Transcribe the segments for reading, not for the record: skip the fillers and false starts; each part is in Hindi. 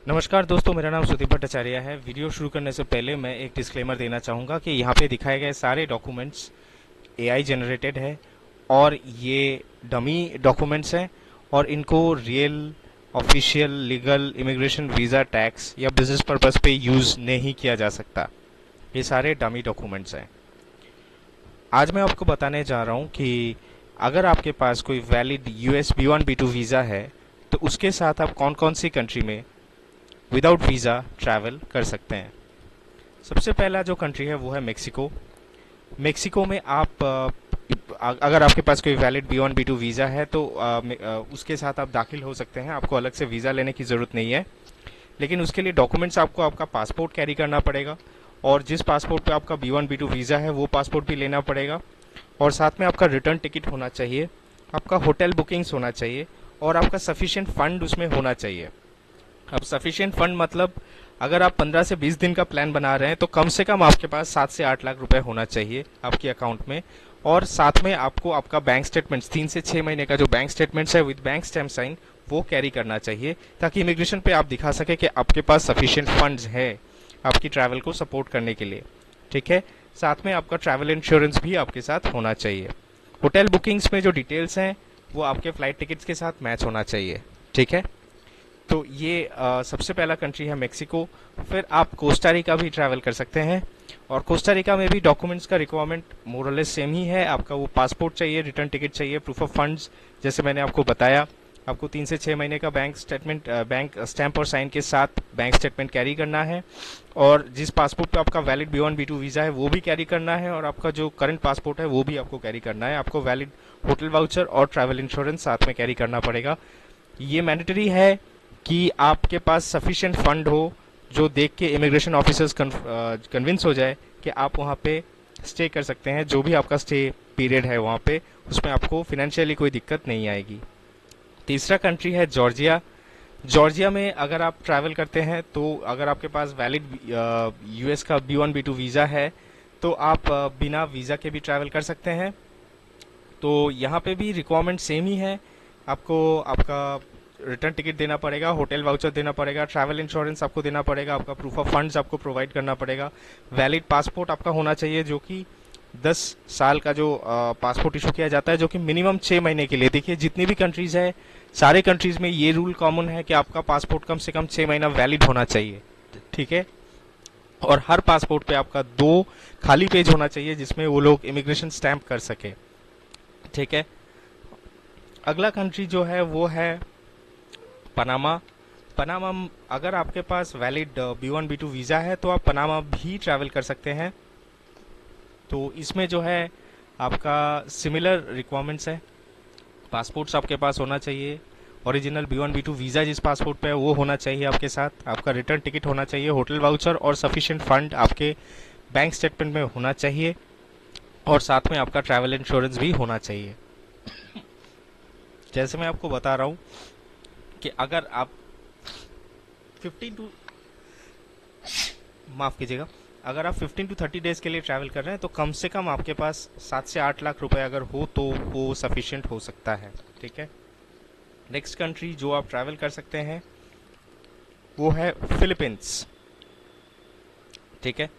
नमस्कार दोस्तों, मेरा नाम सुदीप भट्टाचार्य है। वीडियो शुरू करने से पहले मैं एक डिस्क्लेमर देना चाहूँगा कि यहाँ पे दिखाए गए सारे डॉक्यूमेंट्स एआई जनरेटेड है और ये डमी डॉक्यूमेंट्स हैं और इनको real official legal immigration visa tax या बिजनेस पर्पस पे यूज़ नहीं किया जा सकता। ये सारे डमी डॉक्यूमेंट्स हैं। आज मैं आपको बताने जा रहा हूँ कि अगर आपके पास कोई valid US B1 B2 visa है तो उसके साथ आप कौन कौन सी कंट्री में विदाउट वीज़ा ट्रैवल कर सकते हैं। सबसे पहला जो कंट्री है वो है मेक्सिको। मेक्सिको में आप अगर आपके पास कोई वैलिड B1 B2 वीज़ा है तो उसके साथ आप दाखिल हो सकते हैं। आपको अलग से वीज़ा लेने की ज़रूरत नहीं है, लेकिन उसके लिए डॉक्यूमेंट्स आपको आपका पासपोर्ट कैरी करना पड़ेगा और जिस पासपोर्ट पे आपका B1 B2 वीज़ा है वो पासपोर्ट भी लेना पड़ेगा और साथ में आपका रिटर्न टिकट होना चाहिए, आपका होटल बुकिंग्स होना चाहिए और आपका सफिशिएंट फंड उसमें होना चाहिए। अब सफिशिएंट फंड मतलब अगर आप 15 से 20 दिन का प्लान बना रहे हैं तो कम से कम आपके पास 7 से 8 लाख रुपए होना चाहिए आपके अकाउंट में। और साथ में आपको आपका बैंक स्टेटमेंट्स 3 से 6 महीने का जो बैंक स्टेटमेंट्स है विद बैंक स्टैम्प साइन वो कैरी करना चाहिए, ताकि इमिग्रेशन पे आप दिखा सके कि आपके पास सफिशिएंट फंड्स है आपकी ट्रैवल को सपोर्ट करने के लिए। ठीक है, साथ में आपका ट्रैवल इंश्योरेंस भी आपके साथ होना चाहिए। होटल बुकिंग्स में जो डिटेल्स हैं वो आपके फ्लाइट टिकट्स के साथ मैच होना चाहिए। ठीक है, तो ये सबसे पहला कंट्री है मेक्सिको। फिर आप कोस्टारिका भी ट्रैवल कर सकते हैं और कोस्टारिका में भी डॉक्यूमेंट्स का रिक्वायरमेंट मोरलेस सेम ही है। आपका वो पासपोर्ट चाहिए, रिटर्न टिकट चाहिए, प्रूफ ऑफ फंड्स, जैसे मैंने आपको बताया। आपको 3 से 6 महीने का बैंक स्टेटमेंट, बैंक स्टैंप और साइन के साथ बैंक स्टेटमेंट कैरी करना है और जिस पासपोर्ट पे आपका वैलिड B1 B2 वीज़ा है वो भी कैरी करना है और आपका जो करंट पासपोर्ट है वो भी आपको कैरी करना है। आपको वैलिड होटल वाउचर और ट्रैवल इंश्योरेंस साथ में कैरी करना पड़ेगा। ये मैंडेटरी है कि आपके पास सफिशिएंट फंड हो जो देख के इमिग्रेशन ऑफिसर्स कन्विंस हो जाए कि आप वहाँ पे स्टे कर सकते हैं। जो भी आपका स्टे पीरियड है वहाँ पे उसमें आपको फिनेंशियली कोई दिक्कत नहीं आएगी। तीसरा कंट्री है जॉर्जिया। जॉर्जिया में अगर आप ट्रैवल करते हैं तो अगर आपके पास वैलिड यूएस का B1 B2 वीज़ा है तो आप बिना वीज़ा के भी ट्रैवल कर सकते हैं। तो यहाँ पे भी रिक्वायरमेंट सेम ही है। आपको आपका रिटर्न टिकट देना पड़ेगा, होटल वाउचर देना पड़ेगा, ट्रैवल इंश्योरेंस आपको देना पड़ेगा, आपका प्रूफ ऑफ फंड्स आपको प्रोवाइड करना पड़ेगा। वैलिड पासपोर्ट आपका होना चाहिए जो कि 10 साल का जो पासपोर्ट इशू किया जाता है, जो कि मिनिमम 6 महीने के लिए। देखिए जितनी भी कंट्रीज है सारे कंट्रीज में ये रूल कॉमन है कि आपका पासपोर्ट कम से कम 6 महीना वैलिड होना चाहिए। ठीक है, और हर पासपोर्ट पे आपका 2 खाली पेज होना चाहिए जिसमें वो लोग इमिग्रेशन स्टैंप कर सके। ठीक है, अगला कंट्री जो है वो है पनामा। पनामा, अगर आपके पास वैलिड B1 B2 वीज़ा है तो आप पनामा भी ट्रैवल कर सकते हैं। तो इसमें जो है आपका सिमिलर रिक्वायरमेंट्स है। पासपोर्ट्स आपके पास होना चाहिए, ओरिजिनल B1 B2 वीज़ा जिस पासपोर्ट पे है वो होना चाहिए आपके साथ, आपका रिटर्न टिकट होना चाहिए, होटल वाउचर और सफिशिएंट फंड आपके बैंक स्टेटमेंट में होना चाहिए और साथ में आपका ट्रैवल इंश्योरेंस भी होना चाहिए। जैसे मैं आपको बता रहा हूँ कि अगर आप 15 टू माफ़ कीजिएगा, अगर आप 15 टू 30 डेज के लिए ट्रैवल कर रहे हैं तो कम से कम आपके पास 7 से 8 लाख रुपए अगर हो तो वो सफिशिएंट हो सकता है। ठीक है, नेक्स्ट कंट्री जो आप ट्रैवल कर सकते हैं वो है फिलीपींस। ठीक है,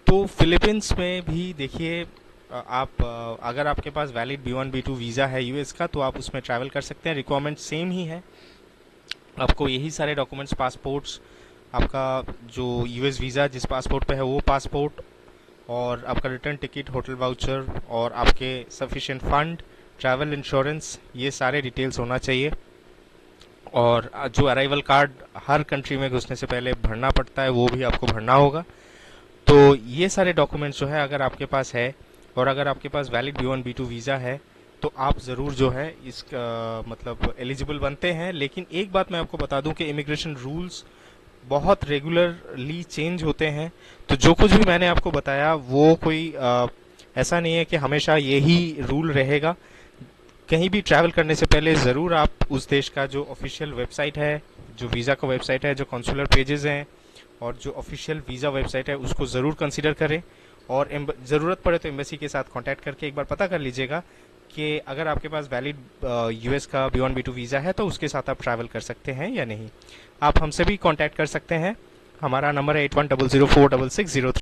तो फिलीपींस में भी देखिए आप अगर आपके पास वैलिड B1 B2 वीज़ा है यूएस का तो आप उसमें ट्रैवल कर सकते हैं। रिक्वायरमेंट सेम ही है, आपको यही सारे डॉक्यूमेंट्स, पासपोर्ट्स, आपका जो यूएस वीज़ा जिस पासपोर्ट पे है वो पासपोर्ट और आपका रिटर्न टिकट, होटल वाउचर और आपके सफिशिएंट फंड, ट्रैवल इंश्योरेंस, ये सारे डिटेल्स होना चाहिए। और जो अराइवल कार्ड हर कंट्री में घुसने से पहले भरना पड़ता है वो भी आपको भरना होगा। तो ये सारे डॉक्यूमेंट्स जो है अगर आपके पास है और अगर आपके पास वैलिड B1 B2 वीज़ा है तो आप ज़रूर जो है इसका मतलब एलिजिबल बनते हैं। लेकिन एक बात मैं आपको बता दूं कि इमिग्रेशन रूल्स बहुत रेगुलरली चेंज होते हैं। तो जो कुछ भी मैंने आपको बताया वो कोई ऐसा नहीं है कि हमेशा यही रूल रहेगा। कहीं भी ट्रैवल करने से पहले ज़रूर आप उस देश का जो ऑफिशियल वेबसाइट है, जो वीज़ा का वेबसाइट है, जो कॉन्सुलर पेजेस हैं और जो ऑफिशियल वीज़ा वेबसाइट है उसको ज़रूर कंसीडर करें और ज़रूरत पड़े तो एम्बेसी के साथ कांटेक्ट करके एक बार पता कर लीजिएगा कि अगर आपके पास वैलिड यूएस का B1 B2 वीज़ा है तो उसके साथ आप ट्रैवल कर सकते हैं या नहीं। आप हमसे भी कांटेक्ट कर सकते हैं। हमारा नंबर है 8100466003।